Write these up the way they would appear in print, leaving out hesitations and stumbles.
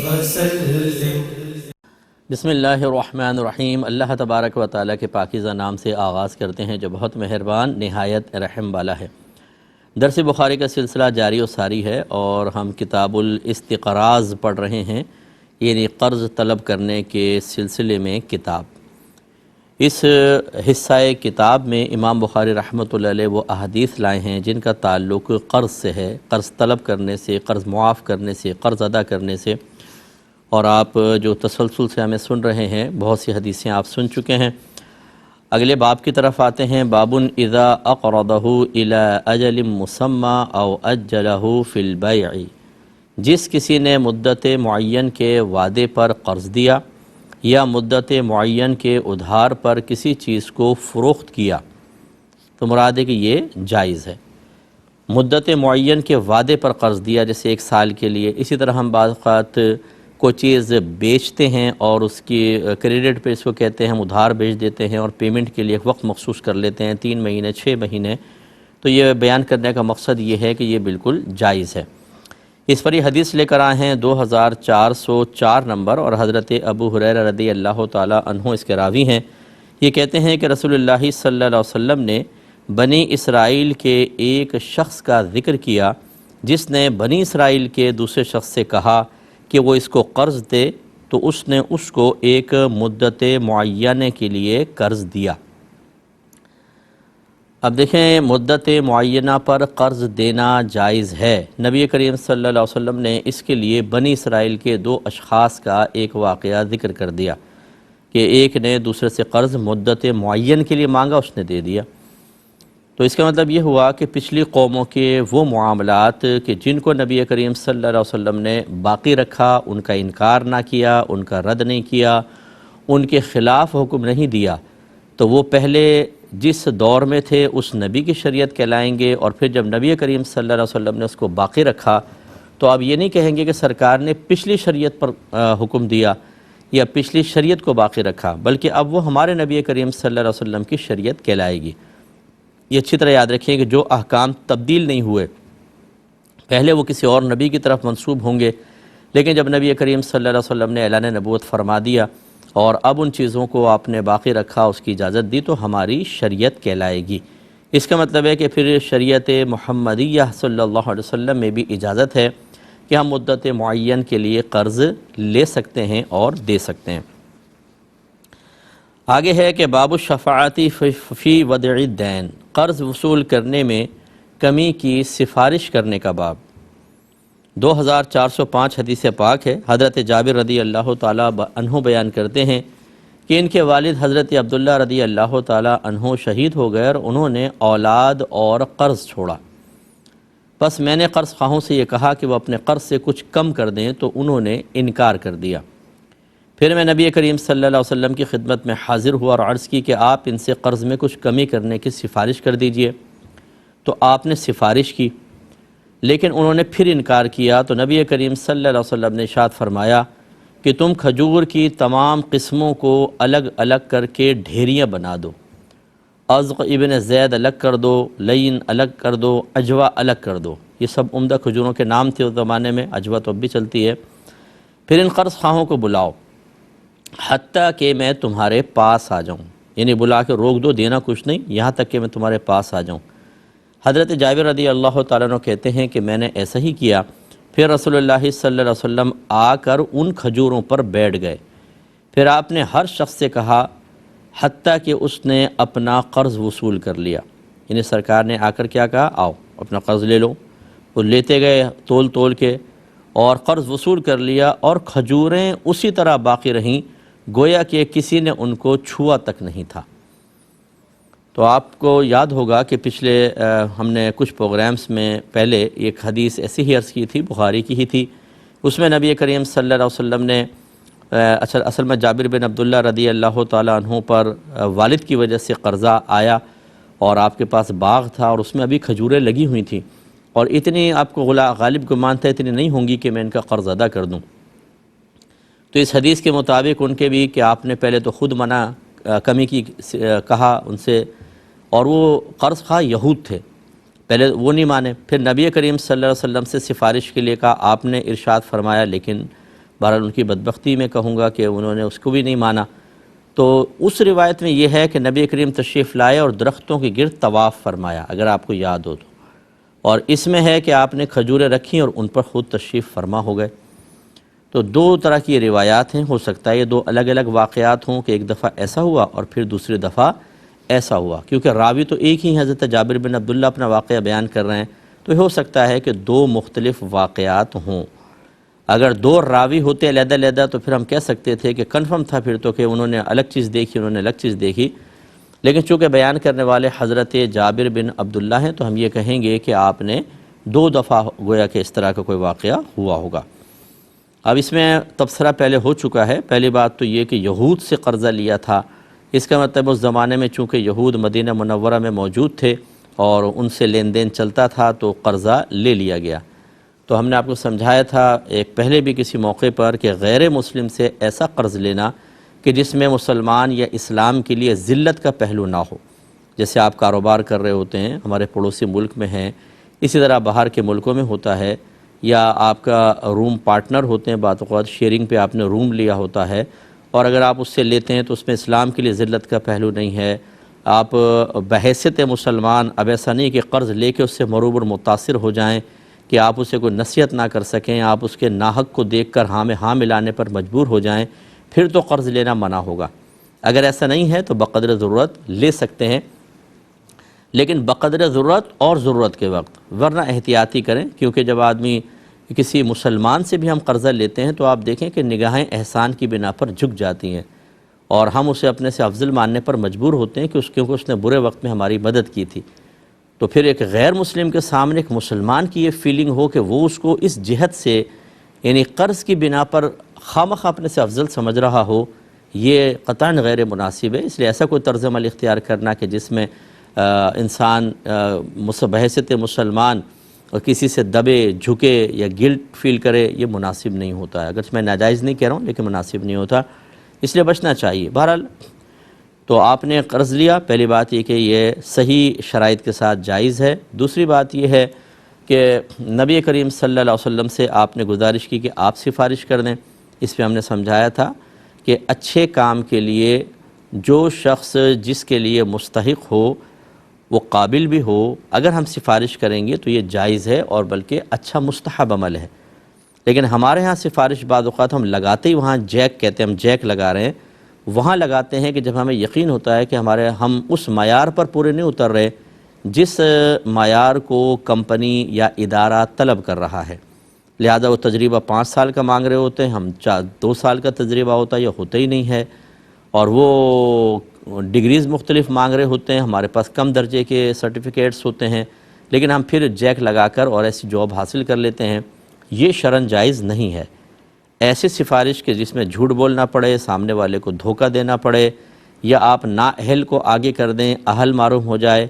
وسلم۔ بسم اللہ الرحمن الرحیم۔ اللہ تبارک و تعالیٰ کے پاکیزہ نام سے آغاز کرتے ہیں جو بہت مہربان نہایت رحم والا ہے۔ درس بخاری کا سلسلہ جاری و ساری ہے اور ہم کتاب الاستقراض پڑھ رہے ہیں، یعنی قرض طلب کرنے کے سلسلے میں کتاب۔ اس حصہ کتاب میں امام بخاری رحمۃ اللہ علیہ وہ احادیث لائے ہیں جن کا تعلق قرض سے ہے، قرض طلب کرنے سے، قرض معاف کرنے سے، قرض ادا کرنے سے۔ اور آپ جو تسلسل سے ہمیں سن رہے ہیں، بہت سی حدیثیں آپ سن چکے ہیں۔ اگلے باب کی طرف آتے ہیں۔ باب اذا اقرضہ الی اجل مسمی او اجلہ فی البیع، جس کسی نے مدت معین کے وعدے پر قرض دیا یا مدت معین کے ادھار پر کسی چیز کو فروخت کیا تو مراد ہے کہ یہ جائز ہے۔ مدت معین کے وعدے پر قرض دیا جیسے 1 سال کے لیے، اسی طرح ہم بعض اوقات کوئی چیز بیچتے ہیں اور اس کی کریڈٹ پہ اس کو کہتے ہیں، ہم ادھار بیچ دیتے ہیں اور پیمنٹ کے لیے ایک وقت مخصوص کر لیتے ہیں، 3 مہینے 6 مہینے۔ تو یہ بیان کرنے کا مقصد یہ ہے کہ یہ بالکل جائز ہے۔ اس پر یہ حدیث لے کر آئے ہیں 2404 نمبر، اور حضرت ابو ہریرہ رضی اللہ تعالی عنہ اس کے راوی ہیں۔ یہ کہتے ہیں کہ رسول اللہ صلی اللہ علیہ وسلم نے بنی اسرائیل کے ایک شخص کا ذکر کیا جس نے بنی اسرائیل کے دوسرے شخص سے کہا کہ وہ اس کو قرض دے، تو اس نے اس کو ایک مدت معینہ کے لیے قرض دیا۔ اب دیکھیں، مدت معینہ پر قرض دینا جائز ہے۔ نبی کریم صلی اللہ علیہ وسلم نے اس کے لیے بنی اسرائیل کے 2 اشخاص کا ایک واقعہ ذکر کر دیا کہ ایک نے دوسرے سے قرض مدت معین کے لیے مانگا، اس نے دے دیا۔ تو اس کا مطلب یہ ہوا کہ پچھلی قوموں کے وہ معاملات کہ جن کو نبی کریم صلی اللہ علیہ وسلم نے باقی رکھا، ان کا انکار نہ کیا، ان کا رد نہیں کیا، ان کے خلاف حکم نہیں دیا، تو وہ پہلے جس دور میں تھے اس نبی کی شریعت کہلائیں گے، اور پھر جب نبی کریم صلی اللہ علیہ وسلم نے اس کو باقی رکھا تو اب یہ نہیں کہیں گے کہ سرکار نے پچھلی شریعت پر حکم دیا یا پچھلی شریعت کو باقی رکھا، بلکہ اب وہ ہمارے نبی کریم صلی اللہ علیہ وسلم کی شریعت کہلائے گی۔ یہ اچھی طرح یاد رکھیں کہ جو احکام تبدیل نہیں ہوئے، پہلے وہ کسی اور نبی کی طرف منسوب ہوں گے، لیکن جب نبی کریم صلی اللہ علیہ وسلم نے اعلان نبوت فرما دیا اور اب ان چیزوں کو آپ نے باقی رکھا، اس کی اجازت دی، تو ہماری شریعت کہلائے گی۔ اس کا مطلب ہے کہ پھر شریعت محمدیہ صلی اللہ علیہ وسلم میں بھی اجازت ہے کہ ہم مدت معین کے لیے قرض لے سکتے ہیں اور دے سکتے ہیں۔ آگے ہے کہ باب الشفاعت فی ودع الدین، قرض وصول کرنے میں کمی کی سفارش کرنے کا باب۔ 2405 حدیث پاک ہے۔ حضرت جابر رضی اللہ تعالیٰ عنہ بیان کرتے ہیں کہ ان کے والد حضرت عبداللہ رضی اللہ تعالیٰ عنہ شہید ہو گئے اور انہوں نے اولاد اور قرض چھوڑا، بس میں نے قرض خواہوں سے یہ کہا کہ وہ اپنے قرض سے کچھ کم کر دیں تو انہوں نے انکار کر دیا۔ پھر میں نبی کریم صلی اللہ علیہ وسلم کی خدمت میں حاضر ہوا اور عرض کی کہ آپ ان سے قرض میں کچھ کمی کرنے کی سفارش کر دیجئے، تو آپ نے سفارش کی، لیکن انہوں نے پھر انکار کیا، تو نبی کریم صلی اللہ علیہ وسلم نے ارشاد فرمایا کہ تم کھجور کی تمام قسموں کو الگ الگ کر کے ڈھیریاں بنا دو، ازق ابن زید الگ کر دو، لین الگ کر دو، عجوہ الگ کر دو۔ یہ سب عمدہ کھجوروں کے نام تھے اس زمانے میں، عجوہ تو اب بھی چلتی ہے۔ پھر ان قرض خواہوں کو بلاؤ حتیٰ کہ میں تمہارے پاس آ جاؤں، یعنی بلا کے روک دو، دینا کچھ نہیں، یہاں تک کہ میں تمہارے پاس آ جاؤں۔ حضرت جابر رضی اللہ تعالیٰ عنہ کہتے ہیں کہ میں نے ایسا ہی کیا، پھر رسول اللہ صلی اللہ علیہ وسلم آ کر ان کھجوروں پر بیٹھ گئے، پھر آپ نے ہر شخص سے کہا حتیٰ کہ اس نے اپنا قرض وصول کر لیا، یعنی سرکار نے آ کر کیا کہا، آؤ اپنا قرض لے لو۔ وہ لیتے گئے تول تول کے اور قرض وصول کر لیا، اور کھجوریں اسی طرح باقی رہیں گویا کہ کسی نے ان کو چھوا تک نہیں تھا۔ تو آپ کو یاد ہوگا کہ پچھلے ہم نے کچھ پروگرامز میں پہلے ایک حدیث ایسی ہی عرض کی تھی، بخاری کی ہی تھی، اس میں نبی کریم صلی اللہ علیہ وسلم نے اصل میں جابر بن عبداللہ رضی اللہ تعالیٰ عنہ پر والد کی وجہ سے قرضہ آیا، اور آپ کے پاس باغ تھا اور اس میں ابھی کھجوریں لگی ہوئی تھیں، اور اتنی آپ کو غالب گمان تھا اتنی نہیں ہوں گی کہ میں ان کا قرض ادا کر دوں۔ تو اس حدیث کے مطابق ان کے بھی کہ آپ نے پہلے تو خود منع کمی کی کہا ان سے، اور وہ قرض خواہ یہود تھے، پہلے وہ نہیں مانے، پھر نبی کریم صلی اللہ علیہ وسلم سے سفارش کے لیے کہا، آپ نے ارشاد فرمایا لیکن بہرحال ان کی بدبختی میں کہوں گا کہ انہوں نے اس کو بھی نہیں مانا۔ تو اس روایت میں یہ ہے کہ نبی کریم تشریف لائے اور درختوں کے گرد طواف فرمایا، اگر آپ کو یاد ہو تو، اور اس میں ہے کہ آپ نے کھجوریں رکھیں اور ان پر خود تشریف فرما ہو گئے۔ تو دو طرح کی روایات ہیں، ہو سکتا ہے یہ دو الگ الگ واقعات ہوں کہ ایک دفعہ ایسا ہوا اور پھر دوسری دفعہ ایسا ہوا، کیونکہ راوی تو ایک ہی حضرت جابر بن عبداللہ اپنا واقعہ بیان کر رہے ہیں، تو ہو سکتا ہے کہ دو مختلف واقعات ہوں۔ اگر دو راوی ہوتے علیحدہ علیحدہ تو پھر ہم کہہ سکتے تھے کہ کنفرم تھا پھر تو کہ انہوں نے الگ چیز دیکھی، انہوں نے الگ چیز دیکھی، لیکن چونکہ بیان کرنے والے حضرت جابر بن عبداللہ ہیں تو ہم یہ کہیں گے کہ آپ نے دو دفعہ گویا کہ اس طرح کا کوئی واقعہ ہوا ہوگا۔ اب اس میں تبصرہ پہلے ہو چکا ہے۔ پہلی بات تو یہ کہ یہود سے قرضہ لیا تھا، اس کا مطلب اس زمانے میں چونکہ یہود مدینہ منورہ میں موجود تھے اور ان سے لین دین چلتا تھا تو قرضہ لے لیا گیا۔ تو ہم نے آپ کو سمجھایا تھا ایک پہلے بھی کسی موقع پر کہ غیر مسلم سے ایسا قرض لینا کہ جس میں مسلمان یا اسلام کے لیے ذلت کا پہلو نہ ہو، جیسے آپ کاروبار کر رہے ہوتے ہیں، ہمارے پڑوسی ملک میں ہیں، اسی طرح باہر کے ملکوں میں ہوتا ہے، یا آپ کا روم پارٹنر ہوتے ہیں، بعض اوقات شیئرنگ پہ آپ نے روم لیا ہوتا ہے، اور اگر آپ اس سے لیتے ہیں تو اس میں اسلام کے لیے ذلت کا پہلو نہیں ہے، آپ بحیثیت مسلمان اب ایسا نہیں کہ قرض لے کے اس سے مروب اور متاثر ہو جائیں کہ آپ اسے کوئی نصیحت نہ کر سکیں، آپ اس کے ناحق کو دیکھ کر ہاں میں ہاں ملانے پر مجبور ہو جائیں، پھر تو قرض لینا منع ہوگا۔ اگر ایسا نہیں ہے تو بقدر ضرورت لے سکتے ہیں، لیکن بقدر ضرورت اور ضرورت کے وقت، ورنہ احتیاطی کریں، کیونکہ جب آدمی کسی مسلمان سے بھی ہم قرضہ لیتے ہیں تو آپ دیکھیں کہ نگاہیں احسان کی بنا پر جھک جاتی ہیں اور ہم اسے اپنے سے افضل ماننے پر مجبور ہوتے ہیں کہ کیونکہ اس نے برے وقت میں ہماری مدد کی تھی۔ تو پھر ایک غیر مسلم کے سامنے ایک مسلمان کی یہ فیلنگ ہو کہ وہ اس کو اس جہت سے یعنی قرض کی بنا پر خامخواہ اپنے سے افضل سمجھ رہا ہو، یہ قطعاً غیر مناسب ہے۔ اس لیے ایسا کوئی طرز عمل اختیار کرنا کہ جس میں انسان بحیثیت مسلمان اور کسی سے دبے جھکے یا گلٹ فیل کرے، یہ مناسب نہیں ہوتا ہے۔ اگرچہ میں ناجائز نہیں کہہ رہا ہوں لیکن مناسب نہیں ہوتا، اس لیے بچنا چاہیے۔ بہرحال تو آپ نے قرض لیا، پہلی بات یہ کہ یہ صحیح شرائط کے ساتھ جائز ہے۔ دوسری بات یہ ہے کہ نبی کریم صلی اللہ علیہ وسلم سے آپ نے گزارش کی کہ آپ سفارش کر دیں۔ اس پہ ہم نے سمجھایا تھا کہ اچھے کام کے لیے جو شخص جس کے لیے مستحق ہو، وہ قابل بھی ہو، اگر ہم سفارش کریں گے تو یہ جائز ہے اور بلکہ اچھا مستحب عمل ہے۔ لیکن ہمارے ہاں سفارش بعض اوقات ہم لگاتے ہی وہاں جیک کہتے ہیں، ہم جیک لگا رہے ہیں، وہاں لگاتے ہیں کہ جب ہمیں یقین ہوتا ہے کہ ہم اس معیار پر پورے نہیں اتر رہے جس معیار کو کمپنی یا ادارہ طلب کر رہا ہے، لہذا وہ تجربہ 5 سال کا مانگ رہے ہوتے ہیں، ہم 2 سال کا تجربہ ہوتا ہے یا ہوتا ہی نہیں ہے، اور وہ ڈگریز مختلف مانگ رہے ہوتے ہیں، ہمارے پاس کم درجے کے سرٹیفکیٹس ہوتے ہیں، لیکن ہم پھر جیک لگا کر اور ایسی جاب حاصل کر لیتے ہیں، یہ شرعاً جائز نہیں ہے۔ ایسی سفارش کے جس میں جھوٹ بولنا پڑے، سامنے والے کو دھوکہ دینا پڑے، یا آپ نااہل کو آگے کر دیں، اہل معلوم ہو جائے،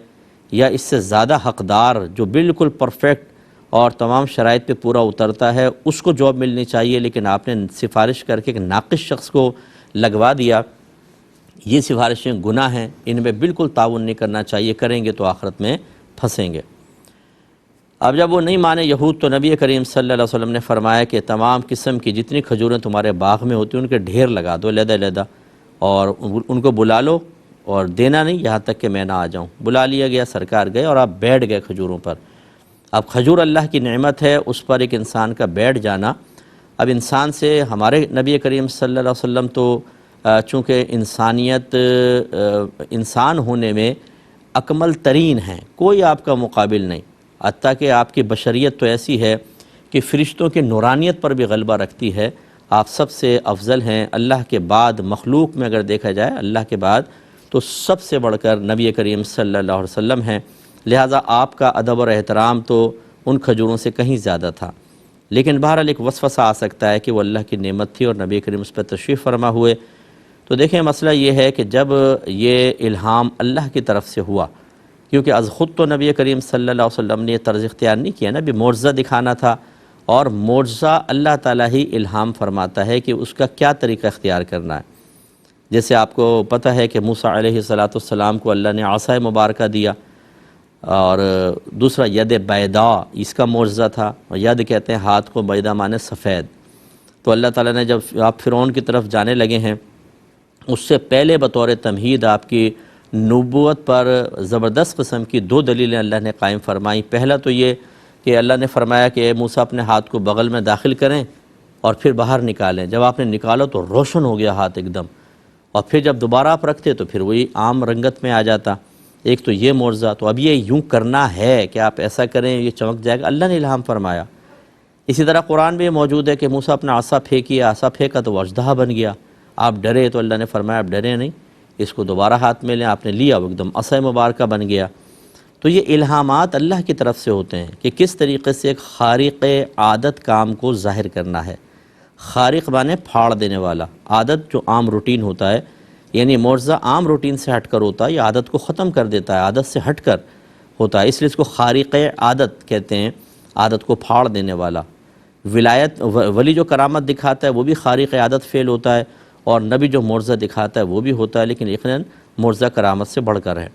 یا اس سے زیادہ حقدار جو بالکل پرفیکٹ اور تمام شرائط پہ پورا اترتا ہے اس کو جاب ملنی چاہیے، لیکن آپ نے سفارش کر کے ایک ناقص شخص کو لگوا دیا، یہ سفارشیں گناہ ہیں، ان میں بالکل تعاون نہیں کرنا چاہیے، کریں گے تو آخرت میں پھنسیں گے۔ اب جب وہ نہیں مانے یہود تو نبی کریم صلی اللہ علیہ وسلم نے فرمایا کہ تمام قسم کی جتنی کھجوریں تمہارے باغ میں ہوتی ہیں ان کے ڈھیر لگا دو علیحدہ علیحدہ، اور ان کو بلا لو اور دینا نہیں یہاں تک کہ میں نہ آ جاؤں۔ بلا لیا گیا، سرکار گئے اور آپ بیٹھ گئے کھجوروں پر۔ اب کھجور اللہ کی نعمت ہے، اس پر ایک انسان کا بیٹھ جانا، اب انسان سے ہمارے نبی کریم صلی اللہ علیہ وسلم تو چونکہ انسانیت انسان ہونے میں اکمل ترین ہیں، کوئی آپ کا مقابل نہیں، حتیٰ کہ آپ کی بشریت تو ایسی ہے کہ فرشتوں کی نورانیت پر بھی غلبہ رکھتی ہے، آپ سب سے افضل ہیں۔ اللہ کے بعد مخلوق میں اگر دیکھا جائے، اللہ کے بعد تو سب سے بڑھ کر نبی کریم صلی اللہ علیہ وسلم ہیں، لہٰذا آپ کا ادب اور احترام تو ان کھجوروں سے کہیں زیادہ تھا۔ لیکن بہرحال ایک وسوسہ آ سکتا ہے کہ وہ اللہ کی نعمت تھی اور نبی کریم اس پر تشریف فرما ہوئے۔ تو دیکھیں مسئلہ یہ ہے کہ جب یہ الہام اللہ کی طرف سے ہوا، کیونکہ از خود تو نبی کریم صلی اللہ علیہ وسلم نے یہ طرز اختیار نہیں کیا، نبی معجزہ دکھانا تھا، اور معجزہ اللہ تعالیٰ ہی الہام فرماتا ہے کہ اس کا کیا طریقہ اختیار کرنا ہے۔ جیسے آپ کو پتہ ہے کہ موسیٰ علیہ السلام کو اللہ نے عصا مبارکہ دیا، اور دوسرا ید بیضاء اس کا معجزہ تھا، اور ید کہتے ہیں ہاتھ کو، بیضاء مانے سفید۔ تو اللہ تعالیٰ نے جب آپ فرعون کی طرف جانے لگے ہیں، اس سے پہلے بطور تمہید آپ کی نبوت پر زبردست قسم کی 2 دلیلیں اللہ نے قائم فرمائیں۔ پہلا تو یہ کہ اللہ نے فرمایا کہ اے موسیٰ اپنے ہاتھ کو بغل میں داخل کریں اور پھر باہر نکالیں۔ جب آپ نے نکالا تو روشن ہو گیا ہاتھ ایک دم، اور پھر جب دوبارہ آپ رکھتے تو پھر وہی عام رنگت میں آ جاتا۔ ایک تو یہ معجزہ، تو اب یہ یوں کرنا ہے کہ آپ ایسا کریں یہ چمک جائے گا، اللہ نے الہام فرمایا۔ اسی طرح قرآن میں یہ موجود ہے کہ موسیٰ اپنا عصا پھینکی، عصا پھینکا تو وہ اژدہا بن گیا، آپ ڈرے تو اللہ نے فرمایا آپ ڈرے نہیں، اس کو دوبارہ ہاتھ میں لیں، آپ نے لیا وہ ایک دم عصا مبارکہ بن گیا۔ تو یہ الہامات اللہ کی طرف سے ہوتے ہیں کہ کس طریقے سے ایک خارق عادت کام کو ظاہر کرنا ہے۔ خارق مانے پھاڑ دینے والا، عادت جو عام روٹین ہوتا ہے، یعنی معجزہ عام روٹین سے ہٹ کر ہوتا ہے، یہ عادت کو ختم کر دیتا ہے، عادت سے ہٹ کر ہوتا ہے، اس لیے اس کو خارق عادت کہتے ہیں، عادت کو پھاڑ دینے والا۔ ولایت ولی جو کرامت دکھاتا ہے وہ بھی خارق عادت فعل ہوتا ہے، اور نبی جو معجزہ دکھاتا ہے وہ بھی ہوتا ہے، لیکن یقیناً معجزہ کرامت سے بڑھ کر ہے۔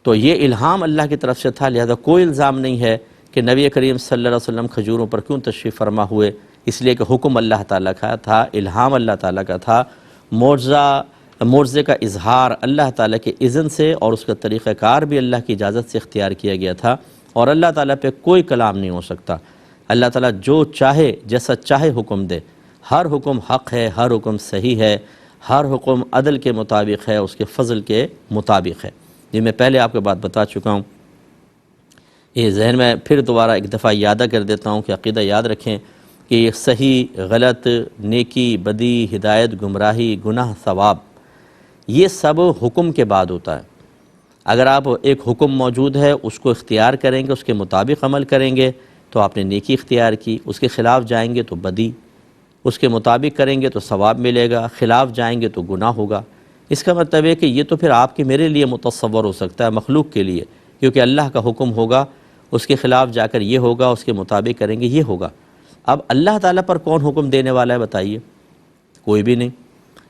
تو یہ الہام اللہ کی طرف سے تھا، لہذا کوئی الزام نہیں ہے کہ نبی کریم صلی اللہ علیہ وسلم کھجوروں پر کیوں تشریف فرما ہوئے، اس لیے کہ حکم اللہ تعالیٰ کا تھا، الہام اللہ تعالیٰ کا تھا، معجزے کا اظہار اللہ تعالیٰ کے اذن سے اور اس کا طریقہ کار بھی اللہ کی اجازت سے اختیار کیا گیا تھا، اور اللہ تعالیٰ پہ کوئی کلام نہیں ہو سکتا۔ اللہ تعالیٰ جو چاہے جیسا چاہے حکم دے، ہر حکم حق ہے، ہر حکم صحیح ہے، ہر حکم عدل کے مطابق ہے، اس کے فضل کے مطابق ہے۔ یہ میں پہلے آپ کو بات بتا چکا ہوں، یہ ذہن میں پھر دوبارہ ایک دفعہ یادہ کر دیتا ہوں کہ عقیدہ یاد رکھیں کہ یہ صحیح غلط، نیکی بدی، ہدایت گمراہی، گناہ ثواب، یہ سب حکم کے بعد ہوتا ہے۔ اگر آپ ایک حکم موجود ہے اس کو اختیار کریں گے، اس کے مطابق عمل کریں گے تو آپ نے نیکی اختیار کی، اس کے خلاف جائیں گے تو بدی، اس کے مطابق کریں گے تو ثواب ملے گا، خلاف جائیں گے تو گناہ ہوگا۔ اس کا مطلب ہے کہ یہ تو پھر آپ کے میرے لیے متصور ہو سکتا ہے، مخلوق کے لیے، کیونکہ اللہ کا حکم ہوگا، اس کے خلاف جا کر یہ ہوگا، اس کے مطابق کریں گے یہ ہوگا۔ اب اللہ تعالیٰ پر کون حکم دینے والا ہے بتائیے؟ کوئی بھی نہیں۔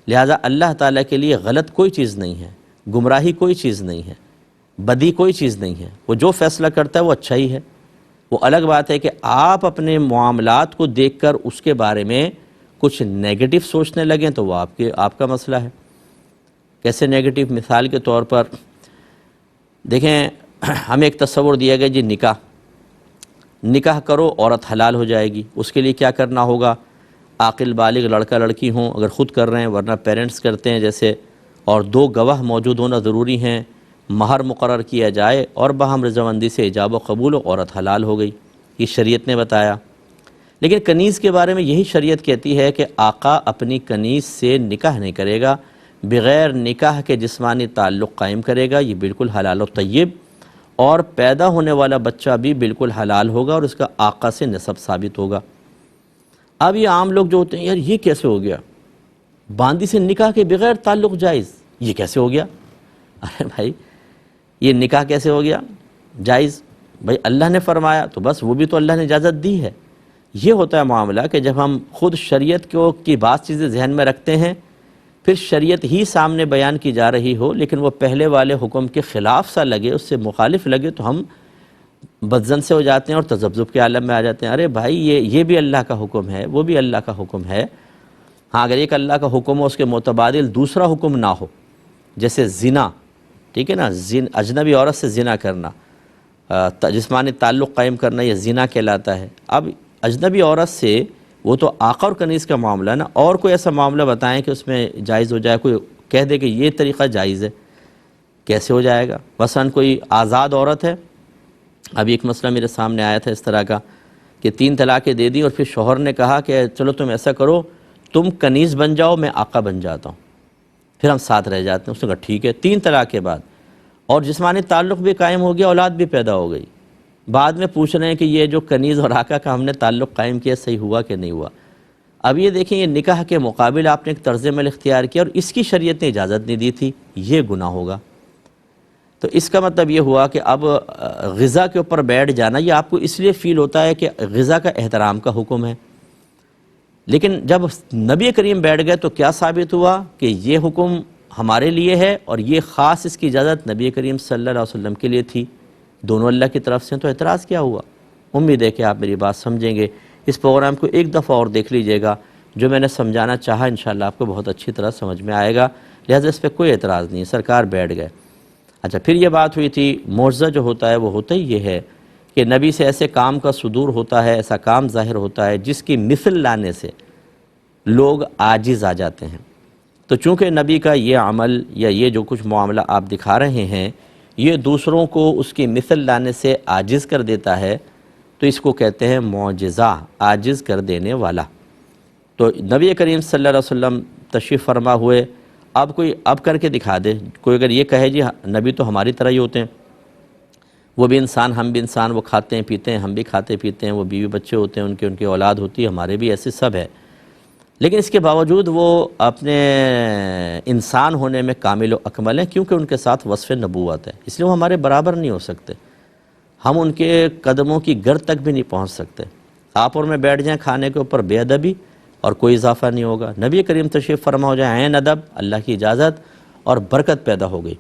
لہٰذا اللہ تعالیٰ کے لیے غلط کوئی چیز نہیں ہے، گمراہی کوئی چیز نہیں ہے، بدی کوئی چیز نہیں ہے، وہ جو فیصلہ کرتا ہے وہ اچھا ہی ہے۔ وہ الگ بات ہے کہ آپ اپنے معاملات کو دیکھ کر اس کے بارے میں کچھ نیگیٹو سوچنے لگیں تو وہ آپ کا مسئلہ ہے۔ کیسے نیگیٹو؟ مثال کے طور پر دیکھیں، ہمیں ایک تصور دیا گیا جی نکاح کرو عورت حلال ہو جائے گی، اس کے لیے کیا کرنا ہوگا؟ عاقل بالغ لڑکا لڑکی ہوں، اگر خود کر رہے ہیں ورنہ پیرنٹس کرتے ہیں جیسے، اور 2 گواہ موجود ہونا ضروری ہیں، مہر مقرر کیا جائے اور باہم رضامندی سے ایجاب و قبول، عورت حلال ہو گئی، یہ شریعت نے بتایا۔ لیکن کنیز کے بارے میں یہی شریعت کہتی ہے کہ آقا اپنی کنیز سے نکاح نہیں کرے گا، بغیر نکاح کے جسمانی تعلق قائم کرے گا، یہ بالکل حلال و طیب، اور پیدا ہونے والا بچہ بھی بالکل حلال ہوگا اور اس کا آقا سے نسب ثابت ہوگا۔ اب یہ عام لوگ جو ہوتے ہیں، یار یہ کیسے ہو گیا؟ باندی سے نکاح کے بغیر تعلق جائز، یہ کیسے ہو گیا؟ ارے بھائی یہ نکاح کیسے ہو گیا جائز؟ بھائی اللہ نے فرمایا تو بس، وہ بھی تو اللہ نے اجازت دی ہے۔ یہ ہوتا ہے معاملہ کہ جب ہم خود شریعت کی بعض چیزیں ذہن میں رکھتے ہیں، پھر شریعت ہی سامنے بیان کی جا رہی ہو لیکن وہ پہلے والے حکم کے خلاف سا لگے، اس سے مخالف لگے، تو ہم بدظن سے ہو جاتے ہیں اور تذبذب کے عالم میں آ جاتے ہیں۔ ارے بھائی یہ بھی اللہ کا حکم ہے، وہ بھی اللہ کا حکم ہے۔ ہاں اگر ایک اللہ کا حکم ہو، اس کے متبادل دوسرا حکم نہ ہو، جیسے زنا، ٹھیک ہے نا، اجنبی عورت سے زنا کرنا، جسمانی تعلق قائم کرنا، یہ زنا کہلاتا ہے۔ اب اجنبی عورت سے وہ تو آقا اور کنیز کا معاملہ نا، اور کوئی ایسا معاملہ بتائیں کہ اس میں جائز ہو جائے، کوئی کہہ دے کہ یہ طریقہ جائز ہے، کیسے ہو جائے گا؟ مثلا کوئی آزاد عورت ہے، ابھی ایک مسئلہ میرے سامنے آیا تھا اس طرح کا کہ 3 طلاقیں دے دی اور پھر شوہر نے کہا کہ چلو تم ایسا کرو، تم کنیز بن جاؤ، میں آقا بن جاتا ہوں، پھر ہم ساتھ رہ جاتے ہیں۔ اس نے کہا ٹھیک ہے، 3 طلاق کے بعد، اور جسمانی تعلق بھی قائم ہو گیا، اولاد بھی پیدا ہو گئی۔ بعد میں پوچھ رہے ہیں کہ یہ جو کنیز اور آقا کا ہم نے تعلق قائم کیا صحیح ہوا کہ نہیں ہوا؟ اب یہ دیکھیں، یہ نکاح کے مقابل آپ نے ایک طرز عمل اختیار کیا اور اس کی شریعت نے اجازت نہیں دی تھی، یہ گناہ ہوگا۔ تو اس کا مطلب یہ ہوا کہ اب غذا کے اوپر بیٹھ جانا، یہ آپ کو اس لیے فیل ہوتا ہے کہ غذا کا احترام کا حکم ہے، لیکن جب نبی کریم بیٹھ گئے تو کیا ثابت ہوا کہ یہ حکم ہمارے لیے ہے اور یہ خاص اس کی اجازت نبی کریم صلی اللہ علیہ وسلم کے لیے تھی، دونوں اللہ کی طرف سے، تو اعتراض کیا ہوا؟ امید ہے کہ آپ میری بات سمجھیں گے۔ اس پروگرام کو ایک دفعہ اور دیکھ لیجئے گا جو میں نے سمجھانا چاہا انشاءاللہ آپ کو بہت اچھی طرح سمجھ میں آئے گا، لہٰذا اس پہ کوئی اعتراض نہیں ہے۔ سرکار بیٹھ گئے۔ اچھا، پھر یہ بات ہوئی تھی معجزہ جو ہوتا ہے وہ ہوتا ہی یہ ہے کہ نبی سے ایسے کام کا صدور ہوتا ہے، ایسا کام ظاہر ہوتا ہے جس کی مثل لانے سے لوگ عاجز آ جاتے ہیں۔ تو چونکہ نبی کا یہ عمل یا یہ جو کچھ معاملہ آپ دکھا رہے ہیں یہ دوسروں کو اس کی مثل لانے سے عاجز کر دیتا ہے، تو اس کو کہتے ہیں معجزہ، عاجز کر دینے والا۔ تو نبی کریم صلی اللہ علیہ وسلم تشریف فرما ہوئے، اب کر کے دکھا دے۔ کوئی اگر یہ کہے جی نبی تو ہماری طرح ہی ہوتے ہیں، وہ بھی انسان ہم بھی انسان، وہ کھاتے ہیں پیتے ہیں ہم بھی کھاتے پیتے ہیں، وہ بیوی بچے ہوتے ہیں ان کی اولاد ہوتی ہے، ہمارے بھی ایسے سب ہے، لیکن اس کے باوجود وہ اپنے انسان ہونے میں کامل و اکمل ہیں، کیونکہ ان کے ساتھ وصف نبوت ہے، اس لیے وہ ہمارے برابر نہیں ہو سکتے، ہم ان کے قدموں کی گر تک بھی نہیں پہنچ سکتے۔ آپ اور میں بیٹھ جائیں کھانے کے اوپر بے ادبی اور کوئی اضافہ نہیں ہوگا، نبی کریم تشریف فرما ہو جائے عین ادب، اللہ کی اجازت اور برکت پیدا ہو گئی۔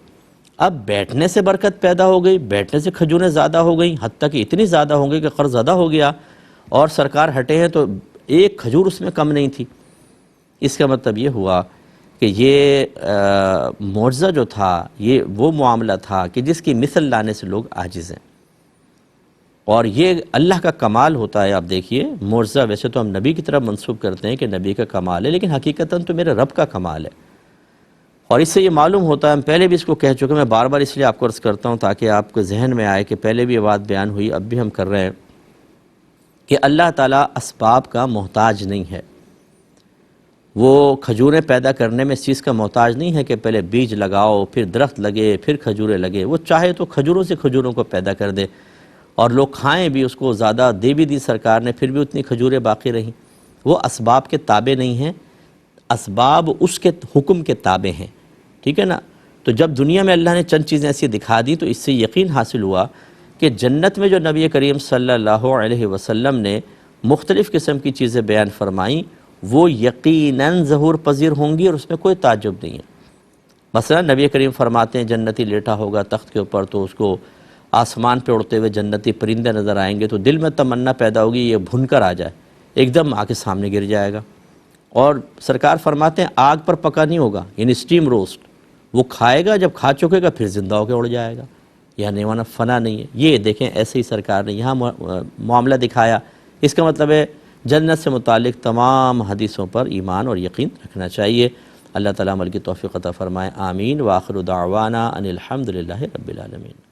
اب بیٹھنے سے برکت پیدا ہو گئی، بیٹھنے سے کھجوریں زیادہ ہو گئیں، حتیٰ کہ اتنی زیادہ ہوں گی کہ قرض زیادہ ہو گیا، اور سرکار ہٹے ہیں تو ایک کھجور اس میں کم نہیں تھی۔ اس کا مطلب یہ ہوا کہ یہ معجزہ جو تھا یہ وہ معاملہ تھا کہ جس کی مثل لانے سے لوگ عاجز ہیں، اور یہ اللہ کا کمال ہوتا ہے۔ آپ دیکھیے معجزہ ویسے تو ہم نبی کی طرف منسوب کرتے ہیں کہ نبی کا کمال ہے، لیکن حقیقتاً تو میرے رب کا کمال ہے، اور اس سے یہ معلوم ہوتا ہے، ہم پہلے بھی اس کو کہہ چکے، میں بار بار اس لیے آپ کو عرض کرتا ہوں تاکہ آپ کو ذہن میں آئے کہ پہلے بھی یہ بات بیان ہوئی، اب بھی ہم کر رہے ہیں کہ اللہ تعالیٰ اسباب کا محتاج نہیں ہے۔ وہ کھجوریں پیدا کرنے میں اس چیز کا محتاج نہیں ہے کہ پہلے بیج لگاؤ پھر درخت لگے پھر کھجوریں لگے، وہ چاہے تو کھجوروں سے کھجوروں کو پیدا کر دے اور لوگ کھائیں بھی، اس کو زیادہ دے بھی دی سرکار نے، پھر بھی اتنی کھجوریں باقی رہیں۔ وہ اسباب کے تابع نہیں ہیں، اسباب اس کے حکم کے تابع ہیں، ٹھیک ہے نا؟ تو جب دنیا میں اللہ نے چند چیزیں ایسی دکھا دی تو اس سے یقین حاصل ہوا کہ جنت میں جو نبی کریم صلی اللہ علیہ وسلم نے مختلف قسم کی چیزیں بیان فرمائیں وہ یقیناً ظہور پذیر ہوں گی، اور اس میں کوئی تعجب نہیں ہے۔ مثلا نبی کریم فرماتے ہیں جنتی لیٹا ہوگا تخت کے اوپر تو اس کو آسمان پہ اڑتے ہوئے جنتی پرندے نظر آئیں گے، تو دل میں تمنا پیدا ہوگی یہ بھن کر آ جائے، ایک دم آ کے سامنے گر جائے گا۔ اور سرکار فرماتے ہیں آگ پر پکا نہیں ہوگا، یعنی سٹیم روسٹ، وہ کھائے گا، جب کھا چکے گا پھر زندہ ہو کے اڑ جائے گا، یعنی مانا فنا نہیں ہے۔ یہ دیکھیں ایسے ہی سرکار نے یہاں معاملہ دکھایا، اس کا مطلب ہے جنت سے متعلق تمام حدیثوں پر ایمان اور یقین رکھنا چاہیے۔ اللہ تعالیٰ عمل کی توفیق عطا فرمائے، آمین۔ وآخر دعوانا ان الحمد للہ رب العالمین۔